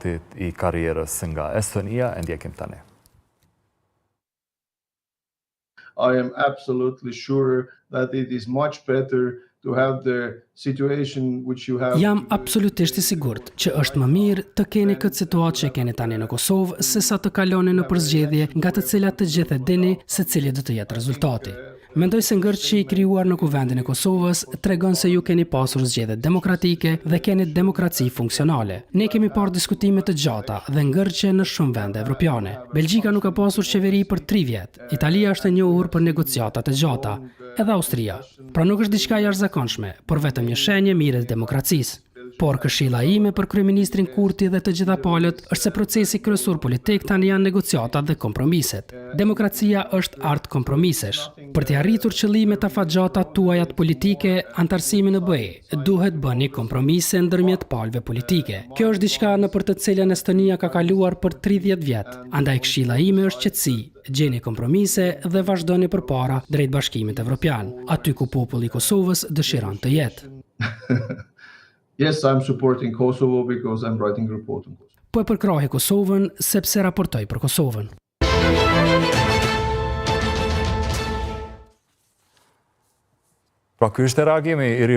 I karrierës nga Estonia e ndjekim tani. I am absolutely sure that it is much better to have the situation which you have. Jam absolutisht I sigurt që është më mirë të keni këtë situatë që keni tani në Kosovë se sa të kaloni në përzgjedhje nga të cilat të gjithë e dini se cili do të jetë rezultati. Mendoj se ngërçi I krijuar në kuvendin e Kosovës tregon se ju keni pasur zgjedhje demokratike dhe keni demokraci funksionale. Ne kemi parë diskutime të gjata dhe ngërçe në shumë vende evropiane. Belgjika nuk ka pasur qeveri për 3 vjet. Italia është e njohur për negociata të gjata, edhe Austria. Pra nuk është diçka jashtëzakonshme, por vetëm një shenjë mire të demokracisë. Por këshilla ime për kryeministrin Kurti dhe të gjitha palët është se procesi kryesor politik tani janë negociatat dhe kompromiset. Demokracia është art kompromisesh. Për të arritur qëllimet afatgjata tuajat politike, antarësimi në BE duhet bëni kompromise ndërmjet palëve politike. Kjo është diçka në për të cilën Estonia ka kaluar për 30 vjet. Andaj këshilla ime është qetësi, gjeni kompromise dhe vazhdoni përpara drejt Bashkimit Evropian, aty ku populli I Kosovës dëshiron të jetë. Yes, I'm supporting Kosovo because I'm writing a report on Kosovo. Po e përkrahi Kosovën sepse raportoj për Kosovën. Pra ky është reagimi I